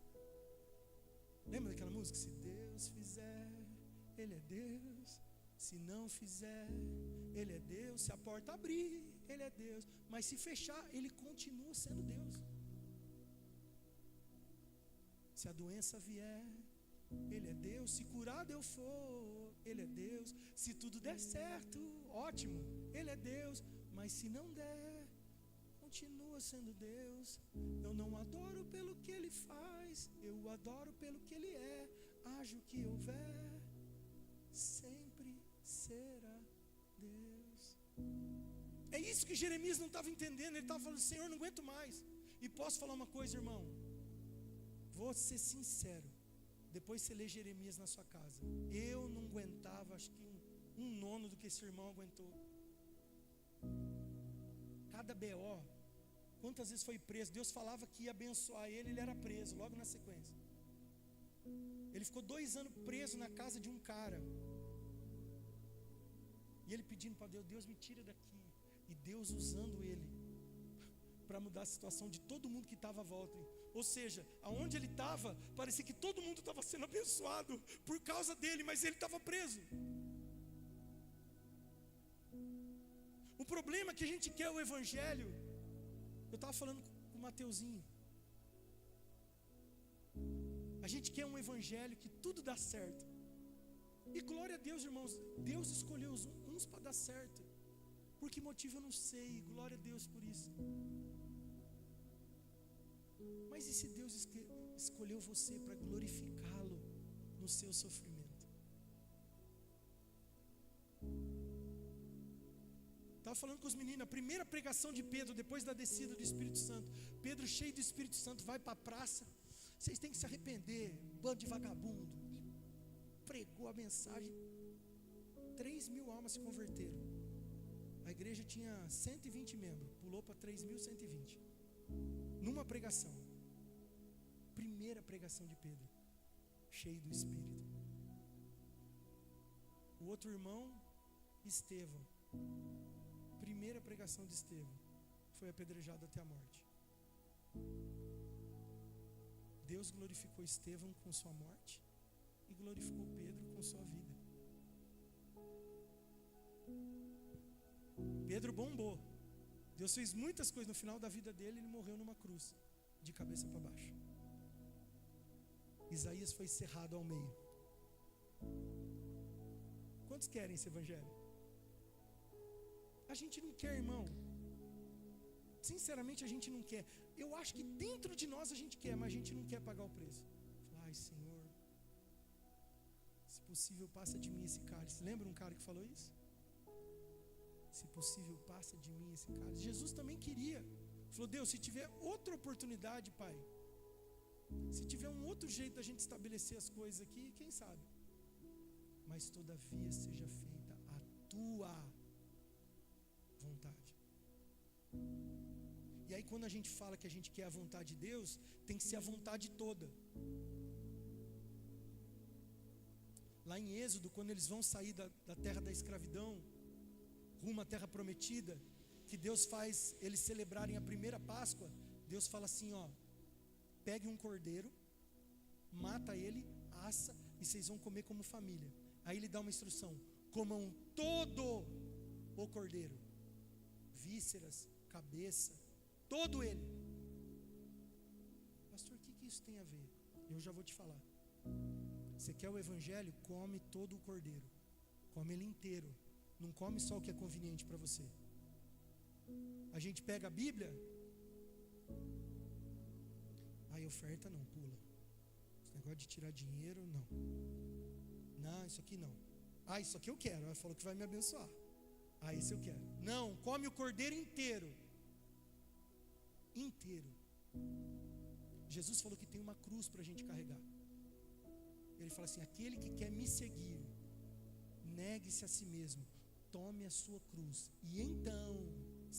Lembra daquela música? Se Deus fizer, Ele é Deus. Se não fizer, Ele é Deus. Se a porta abrir, Ele é Deus. Mas se fechar, Ele continua sendo Deus. Se a doença vier, Ele é Deus. Se curado eu for, Ele é Deus. Se tudo der certo, ótimo, Ele é Deus. Mas se não der, continua sendo Deus. Eu não adoro pelo que Ele faz, eu o adoro pelo que Ele é. Haja o que houver, sempre será Deus. É isso que Jeremias não estava entendendo. Ele estava falando: Senhor, não aguento mais. E posso falar uma coisa, irmão? Vou ser sincero. Depois você lê Jeremias na sua casa, eu não aguentava, acho que um nono do que esse irmão aguentou. Cada B.O., quantas vezes foi preso? Deus falava que ia abençoar ele, ele era preso, logo na sequência. Ele ficou 2 anos preso na casa de um cara. E ele pedindo para Deus: Deus, me tira daqui. E Deus usando ele para mudar a situação de todo mundo que estava à volta. Ou seja, aonde ele estava, parecia que todo mundo estava sendo abençoado por causa dele, mas ele estava preso. O problema é que a gente quer o evangelho. Eu estava falando com o Mateuzinho. A gente quer um evangelho que tudo dá certo. E glória a Deus, irmãos, Deus escolheu uns para dar certo. Por que motivo eu não sei, glória a Deus por isso. Mas e se Deus escolheu você para glorificá-lo no seu sofrimento? Estava falando com os meninos, a primeira pregação de Pedro, depois da descida do Espírito Santo. Pedro, cheio do Espírito Santo, vai para a praça. Vocês têm que se arrepender, bando de vagabundo. E pregou a mensagem. 3.000 almas se converteram. A igreja tinha 120 membros, pulou para 3.120. Numa pregação. Primeira pregação de Pedro, cheio do Espírito. O outro irmão, Estevão. Primeira pregação de Estevão, foi apedrejado até a morte. Deus glorificou Estevão com sua morte e glorificou Pedro com sua vida. Pedro bombou. Deus fez muitas coisas. No final da vida dele, ele morreu numa cruz, de cabeça para baixo. Isaías foi cerrado ao meio. Quantos querem esse evangelho? A gente não quer, irmão. Sinceramente, a gente não quer. Eu acho que dentro de nós a gente quer, mas a gente não quer pagar o preço. Ai, Senhor, se possível, passa de mim esse cálice. Lembra um cara que falou isso? Se possível, passa de mim esse cálice. Jesus também queria. Falou, Deus, se tiver outra oportunidade, Pai, se tiver um outro jeito da gente estabelecer as coisas aqui, quem sabe? Mas todavia seja feita a tua vontade. E aí quando a gente fala que a gente quer a vontade de Deus, tem que ser a vontade toda. Lá em Êxodo, quando eles vão sair da terra da escravidão, rumo à terra prometida, que Deus faz eles celebrarem a primeira Páscoa, Deus fala assim, ó, pegue um cordeiro, mata ele, assa, e vocês vão comer como família. Aí ele dá uma instrução, comam todo o cordeiro, vísceras, cabeça, todo ele. Pastor, o que isso tem a ver? Eu já vou te falar. Você quer o evangelho? Come todo o cordeiro, come ele inteiro, não come só o que é conveniente para você. A gente pega a Bíblia, aí oferta não, pula. Esse negócio de tirar dinheiro, não. Não, isso aqui não. Ah, isso aqui eu quero. Ela falou que vai me abençoar. Ah, esse eu quero. Não, come o cordeiro inteiro. Inteiro. Jesus falou que tem uma cruz para a gente carregar. Ele fala assim, aquele que quer me seguir, negue-se a si mesmo, tome a sua cruz, e então,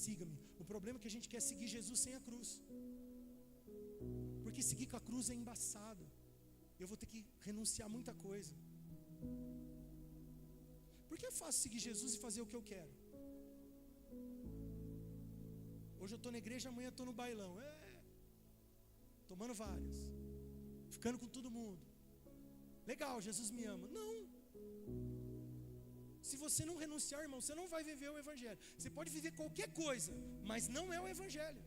siga-me. O problema é que a gente quer seguir Jesus sem a cruz. Porque seguir com a cruz é embaçado. Eu vou ter que renunciar a muita coisa. Porque é fácil seguir Jesus e fazer o que eu quero. Hoje eu estou na igreja, amanhã eu estou no bailão. Tomando várias. Ficando com todo mundo. Legal, Jesus me ama. Não. Se você não renunciar, irmão, você não vai viver o evangelho. Você pode viver qualquer coisa, mas não é o evangelho.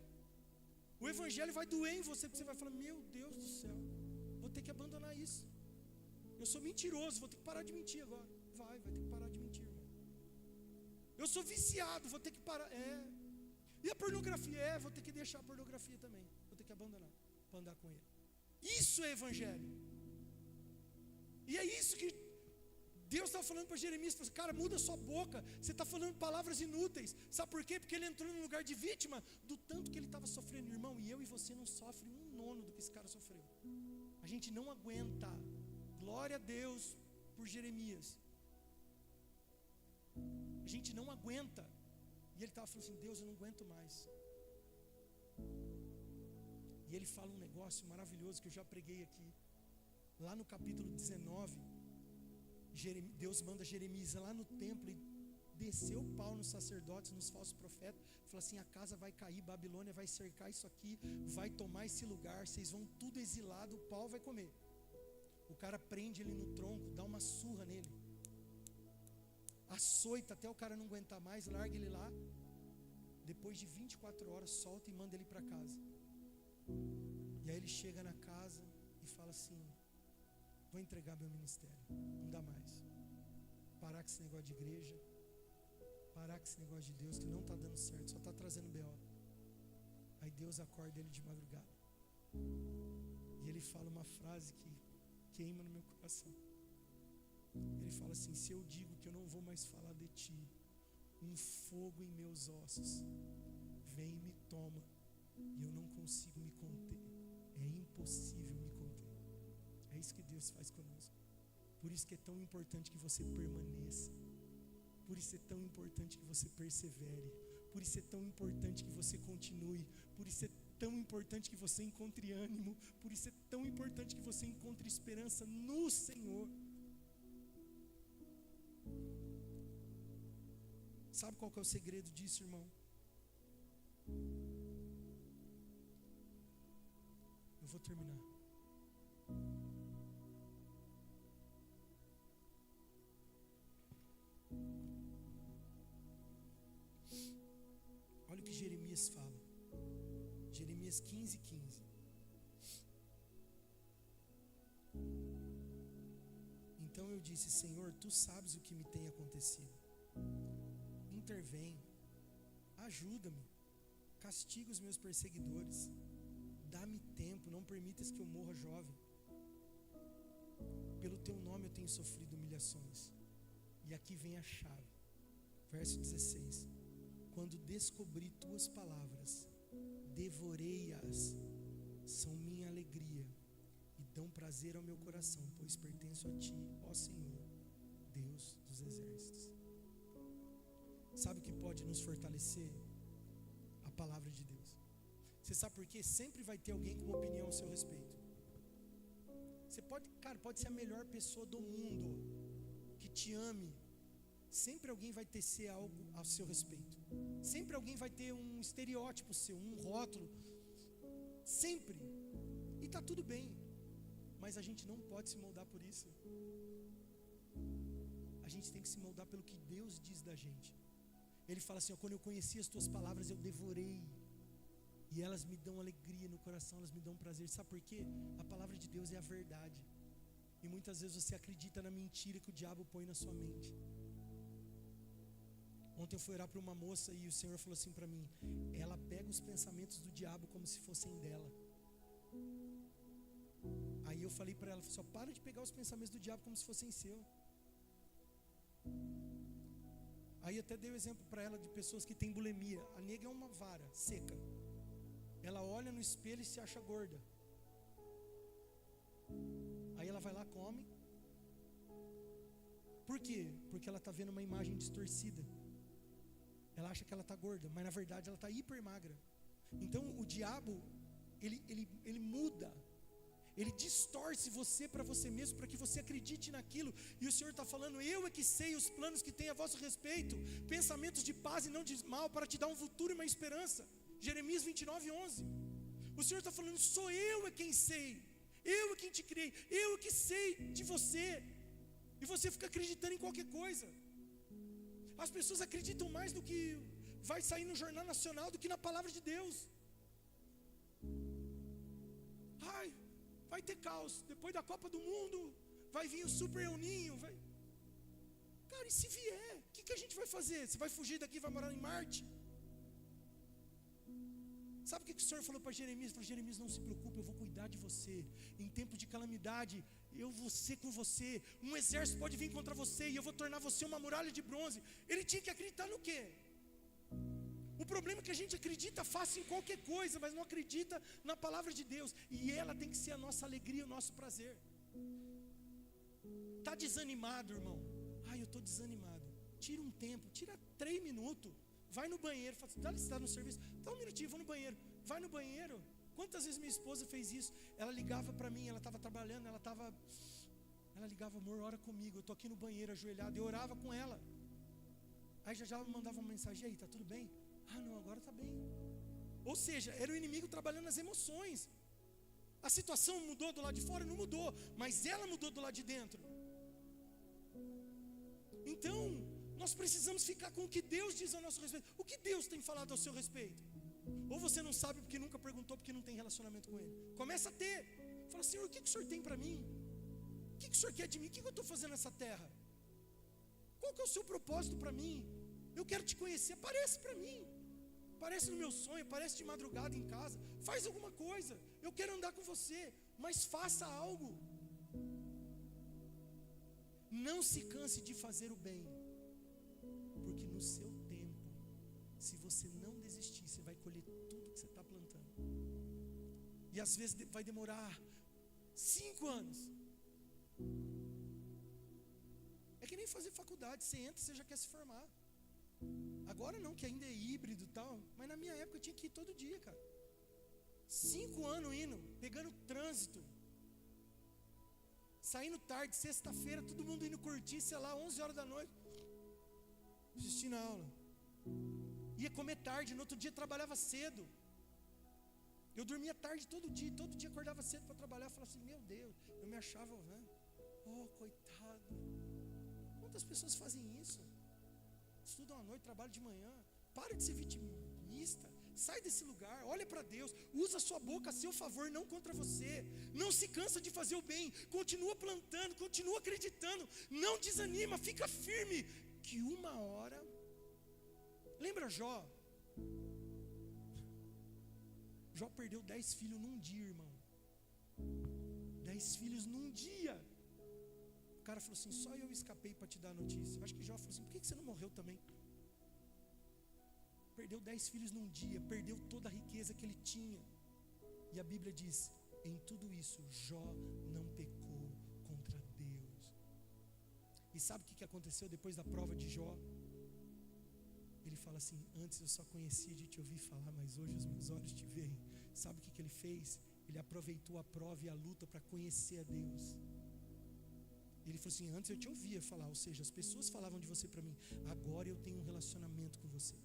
O evangelho vai doer em você, porque você vai falar, meu Deus do céu, vou ter que abandonar isso. Eu sou mentiroso, vou ter que parar de mentir agora. Vai ter que parar de mentir, irmão. Eu sou viciado, vou ter que parar. E a pornografia? Vou ter que deixar a pornografia também. Vou ter que abandonar, para andar com ele. Isso é evangelho. E é isso que Deus estava falando para Jeremias, falou assim, cara, muda sua boca, você está falando palavras inúteis. Sabe por quê? Porque ele entrou num lugar de vítima do tanto que ele estava sofrendo, irmão. E eu e você não sofrem 1/9 do que esse cara sofreu. A gente não aguenta. Glória a Deus por Jeremias. A gente não aguenta. E ele estava falando assim, Deus, eu não aguento mais. E ele fala um negócio maravilhoso que eu já preguei aqui. Lá no capítulo 19, Deus manda Jeremias lá no templo e desceu o pau nos sacerdotes, nos falsos profetas. Fala assim, a casa vai cair, Babilônia vai cercar isso aqui, vai tomar esse lugar, vocês vão tudo exilado, o pau vai comer. O cara prende ele no tronco, dá uma surra nele, açoita até o cara não aguentar mais, larga ele lá. Depois de 24 horas, solta e manda ele para casa. E aí ele chega na casa e fala assim, vou entregar meu ministério, não dá mais. Parar com esse negócio de igreja, parar com esse negócio de Deus que não está dando certo, só está trazendo B.O. Aí Deus acorda ele de madrugada. E ele fala uma frase que queima no meu coração. Ele fala assim, se eu digo que eu não vou mais falar de ti, um fogo em meus ossos. Vem e me toma, e eu não consigo me conter. É impossível me conter. É isso que Deus faz conosco. Por isso que é tão importante que você permaneça. Por isso é tão importante que você persevere. Por isso é tão importante que você continue. Por isso é tão importante que você encontre ânimo. Por isso é tão importante que você encontre esperança no Senhor. Sabe qual que é o segredo disso, irmão? Eu vou terminar. Olha o que Jeremias fala. Jeremias 15:15. Então eu disse: Senhor, tu sabes o que me tem acontecido. Intervém, ajuda-me, castiga os meus perseguidores, dá-me tempo, não permitas que eu morra jovem. Pelo teu nome eu tenho sofrido humilhações. E aqui vem a chave, verso 16: quando descobri tuas palavras, devorei-as, são minha alegria e dão prazer ao meu coração, pois pertenço a ti, ó Senhor, Deus dos exércitos. Sabe o que pode nos fortalecer? A palavra de Deus. Você sabe por quê? Sempre vai ter alguém com uma opinião a seu respeito. Você pode ser a melhor pessoa do mundo, que te ame. Sempre alguém vai tecer algo a seu respeito. Sempre alguém vai ter um estereótipo seu, um rótulo. Sempre. E está tudo bem. Mas a gente não pode se moldar por isso. A gente tem que se moldar pelo que Deus diz da gente. Ele fala assim: ó, quando eu conheci as tuas palavras, eu devorei. E elas me dão alegria no coração, elas me dão prazer. Sabe por quê? A palavra de Deus é a verdade. E muitas vezes você acredita na mentira que o diabo põe na sua mente. Ontem eu fui orar para uma moça e o Senhor falou assim para mim: ela pega os pensamentos do diabo como se fossem dela. Aí eu falei para ela: só para de pegar os pensamentos do diabo como se fossem seu. Aí eu até dei o exemplo para ela de pessoas que têm bulimia. A nega é uma vara seca. Ela olha no espelho e se acha gorda. Aí ela vai lá, come. Por quê? Porque ela está vendo uma imagem distorcida. Ela acha que ela está gorda, mas na verdade ela está hiper magra. Então o diabo, ele muda. Ele distorce você para você mesmo, para que você acredite naquilo. E o Senhor está falando: eu é que sei os planos que tem a vosso respeito, pensamentos de paz e não de mal, para te dar um futuro e uma esperança. Jeremias 29:11. O Senhor está falando: sou eu é quem sei, eu é quem te criei, eu é que sei de você. E você fica acreditando em qualquer coisa. As pessoas acreditam mais no que vai sair no Jornal Nacional do que na palavra de Deus. Ai, vai ter caos, depois da Copa do Mundo vai vir o Super El Ninho, vai. Cara, e se vier, o que a gente vai fazer? Você vai fugir daqui e vai morar em Marte? Sabe o que o Senhor falou para Jeremias? Ele falou: Jeremias, não se preocupe, eu vou cuidar de você. Em tempo de calamidade, eu vou ser com você. Um exército pode vir contra você e eu vou tornar você uma muralha de bronze. Ele tinha que acreditar no quê? O problema é que a gente acredita fácil em qualquer coisa, mas não acredita na palavra de Deus. E ela tem que ser a nossa alegria, o nosso prazer. Está desanimado, irmão? Ai, eu estou desanimado. Tira um tempo, tira 3 minutos. Vai no banheiro, fala assim: dá licença no serviço, dá um minutinho, vou no banheiro. Vai no banheiro. Quantas vezes minha esposa fez isso? Ela ligava para mim, ela estava trabalhando, ela ligava: amor, ora comigo, eu estou aqui no banheiro ajoelhado. Eu orava com ela. Aí já mandava uma mensagem: aí, está tudo bem? Ah, não, agora está bem. Ou seja, era o inimigo trabalhando nas emoções. A situação mudou do lado de fora? Não mudou, mas ela mudou do lado de dentro. Então, nós precisamos ficar com o que Deus diz ao nosso respeito. O que Deus tem falado ao seu respeito? Ou você não sabe porque nunca perguntou, porque não tem relacionamento com Ele. Começa a ter. Fala: Senhor, o que o Senhor tem para mim? O que o Senhor quer de mim? O que eu estou fazendo nessa terra? Qual que é o seu propósito para mim? Eu quero te conhecer, aparece para mim. Aparece no meu sonho, aparece de madrugada em casa. Faz alguma coisa. Eu quero andar com você, mas faça algo. Não se canse de fazer o bem, porque no seu tempo se você não desistir, você vai colher tudo que você está plantando. E às vezes vai demorar 5 anos. É que nem fazer faculdade, você entra, você já quer se formar. Agora não, que ainda é híbrido e tal, mas na minha época eu tinha que ir todo dia, cara. 5 anos indo, pegando trânsito, saindo tarde, sexta-feira, todo mundo indo curtir, sei lá, 11 horas da noite, assistindo a aula. Ia comer tarde, no outro dia trabalhava cedo. Eu dormia tarde todo dia acordava cedo para trabalhar. Eu falava assim, meu Deus, eu me achava, né? Oh, coitado. Quantas pessoas fazem isso? Estudam à noite, trabalham de manhã. Para de ser vitimista. Sai desse lugar, olha para Deus. Usa a sua boca a seu favor, não contra você. Não se cansa de fazer o bem. Continua plantando, continua acreditando. Não desanima, fica firme. Que uma hora... Lembra Jó? Jó perdeu 10 filhos num dia, irmão. 10 filhos num dia. O cara falou assim, só eu escapei para te dar a notícia. Eu acho que Jó falou assim, por que você não morreu também? Perdeu 10 filhos num dia, perdeu toda a riqueza que ele tinha. E a Bíblia diz, em tudo isso, Jó não pecou contra Deus. E sabe o que aconteceu depois da prova de Jó? Ele fala assim, antes eu só conhecia de te ouvir falar, mas hoje os meus olhos te veem. Sabe o que ele fez? Ele aproveitou a prova e a luta para conhecer a Deus. Ele falou assim, antes eu te ouvia falar, ou seja, as pessoas falavam de você para mim, agora eu tenho um relacionamento com você.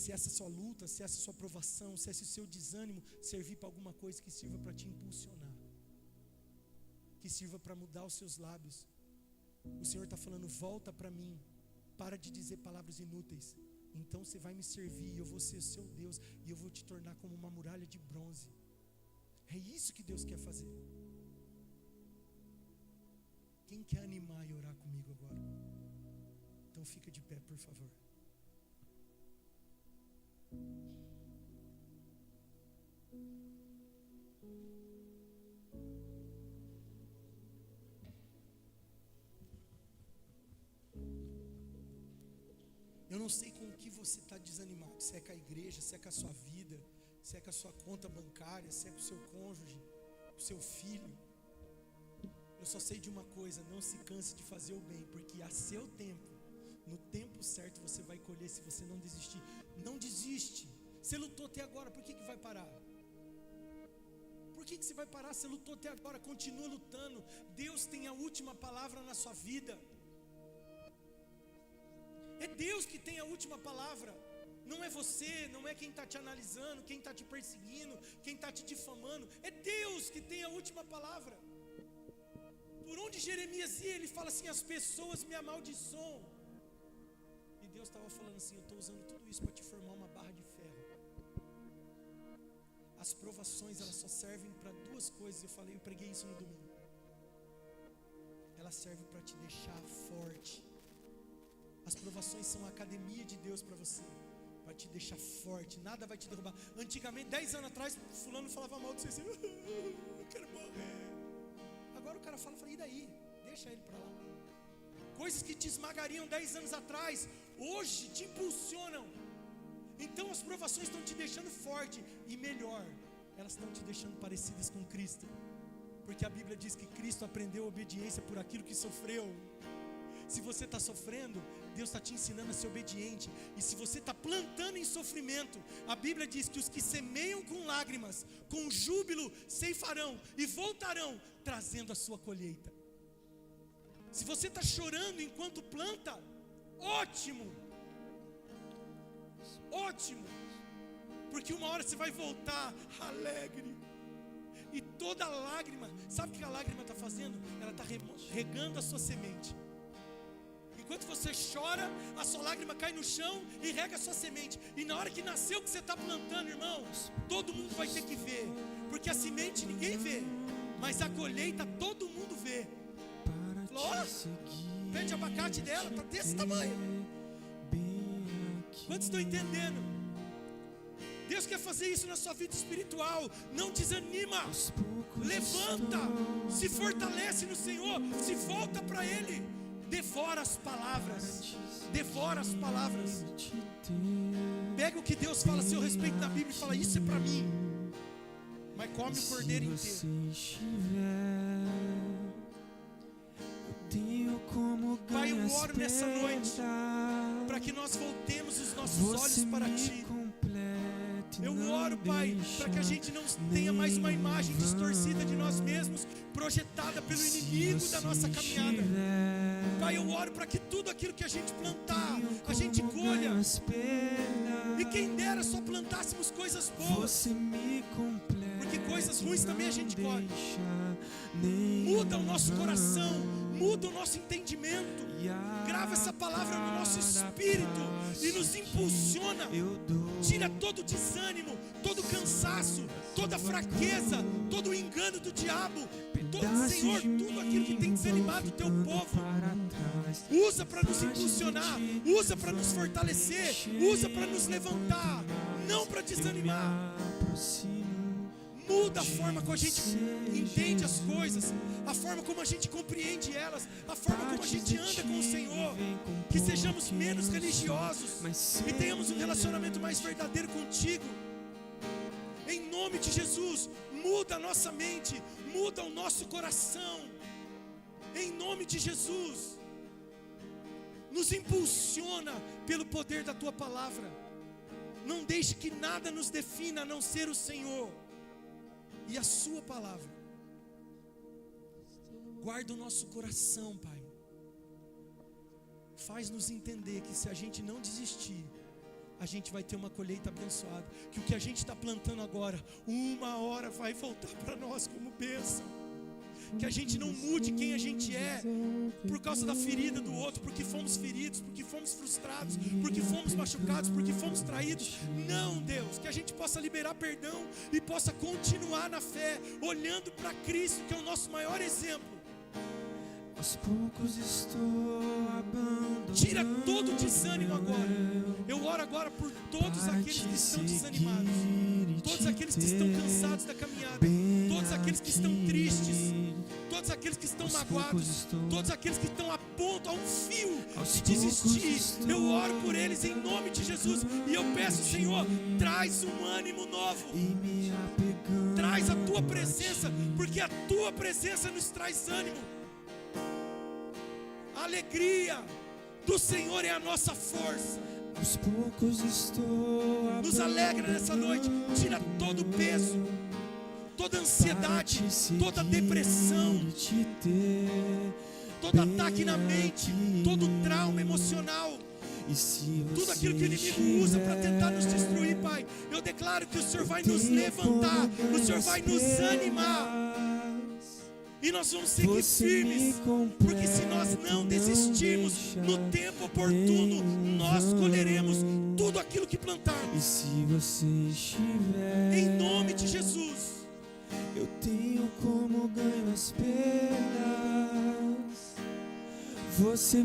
Se essa sua luta, se essa sua provação, se esse seu desânimo servir para alguma coisa, que sirva para te impulsionar, que sirva para mudar os seus lábios. O Senhor está falando, volta para mim, para de dizer palavras inúteis, então você vai me servir, e eu vou ser o seu Deus, e eu vou te tornar como uma muralha de bronze. É isso que Deus quer fazer. Quem quer animar e orar comigo agora? Então fica de pé, por favor. Eu não sei com o que você está desanimado, se é com a igreja, se é com a sua vida, se é com a sua conta bancária, se é com o seu cônjuge, com o seu filho. Eu só sei de uma coisa, não se canse de fazer o bem, porque a seu tempo, no tempo certo você vai colher se você não desistir. Não desiste. Você lutou até agora, por que vai parar? Por que você vai parar? Você lutou até agora, continua lutando. Deus tem a última palavra na sua vida. É Deus que tem a última palavra. Não é você, não é quem está te analisando, quem está te perseguindo, quem está te difamando. É Deus que tem a última palavra. Por onde Jeremias ia, ele fala assim, as pessoas me amaldiçoam. E Deus estava falando assim, eu estou usando tudo isso para te formar uma barra de ferro. As provações, elas só servem para duas coisas. Eu preguei isso no domingo. Elas servem para te deixar forte. As provações são a academia de Deus para você, para te deixar forte, nada vai te derrubar. Antigamente, 10 anos atrás, fulano falava mal de você, eu quero morrer. Agora o cara fala, e daí? Deixa ele para lá. Coisas que te esmagariam 10 anos atrás, hoje te impulsionam. Então as provações estão te deixando forte, e melhor, elas estão te deixando parecidas com Cristo. Porque a Bíblia diz que Cristo aprendeu a obediência por aquilo que sofreu. Se você está sofrendo, Deus está te ensinando a ser obediente. E se você está plantando em sofrimento, a Bíblia diz que os que semeiam com lágrimas, com júbilo, ceifarão e voltarão, trazendo a sua colheita. Se você está chorando enquanto planta, ótimo, ótimo, porque uma hora você vai voltar alegre. E toda lágrima, sabe o que a lágrima está fazendo? Ela está regando a sua semente. Enquanto você chora, a sua lágrima cai no chão e rega a sua semente. E na hora que nasceu o que você está plantando, irmãos, todo mundo vai ter que ver. Porque a semente ninguém vê, mas a colheita todo mundo vê. Ó, pé de abacate dela, está desse tamanho. Quantos estão entendendo? Deus quer fazer isso na sua vida espiritual. Não desanima. Levanta, se fortalece no Senhor, se volta para Ele. Devora as palavras. Devora as palavras. Pega o que Deus fala a seu respeito na Bíblia e fala: isso é para mim. Mas come o cordeiro inteiro. Pai, eu oro nessa noite para que nós voltemos os nossos olhos para Ti. Eu oro, Pai, para que a gente não tenha mais uma imagem distorcida de nós mesmos, projetada pelo inimigo da nossa caminhada. Pai, eu oro para que tudo aquilo que a gente plantar, a gente colha. E quem dera só plantássemos coisas boas, porque coisas ruins também a gente colhe. Muda o nosso coração, muda o nosso entendimento. Grava essa palavra no nosso espírito e nos impulsiona. Tira todo o desânimo, todo o cansaço, toda a fraqueza, todo o engano do diabo. Senhor, tudo aquilo que tem desanimado o Teu povo, usa para nos impulsionar, usa para nos fortalecer, usa para nos levantar, não para desanimar. Muda a forma como a gente entende as coisas, a forma como a gente compreende elas, a forma como a gente anda com o Senhor. Que sejamos menos religiosos e tenhamos um relacionamento mais verdadeiro contigo. Em nome de Jesus, muda a nossa mente, muda o nosso coração. Em nome de Jesus, nos impulsiona pelo poder da Tua palavra. Não deixe que nada nos defina a não ser o Senhor e a Sua palavra. Guarda o nosso coração, Pai. Faz-nos entender que se a gente não desistir, a gente vai ter uma colheita abençoada. Que o que a gente está plantando agora, uma hora vai voltar para nós como bênção. Que a gente não mude quem a gente é por causa da ferida do outro, porque fomos feridos, porque fomos frustrados, porque fomos machucados, porque fomos traídos. Não, Deus, que a gente possa liberar perdão e possa continuar na fé, olhando para Cristo, que é o nosso maior exemplo.
Aos poucos estou abandonando.
Tira todo o desânimo agora. Eu oro agora por todos aqueles que estão desanimados, todos aqueles que estão cansados da caminhada, todos aqueles que estão tristes, todos aqueles que estão magoados, todos aqueles que estão a ponto, a um fio de desistir. Eu oro por eles em nome de Jesus. E eu peço, Senhor, traz um ânimo novo, traz a Tua presença, porque a Tua presença nos traz ânimo. A alegria do Senhor é a nossa força.
Aos poucos estou
nos alegra nessa noite. Tira todo o peso, toda ansiedade, toda depressão, todo ataque na mente, todo trauma emocional, tudo aquilo que o inimigo usa para tentar nos destruir, Pai. Eu declaro que o Senhor vai nos levantar, o Senhor vai nos animar. E nós vamos seguir firmes, porque se nós não desistirmos no tempo oportuno, nós colheremos tudo aquilo que plantarmos.
E se você estiver
em nome de Jesus,
eu tenho como ganho as perdas. Você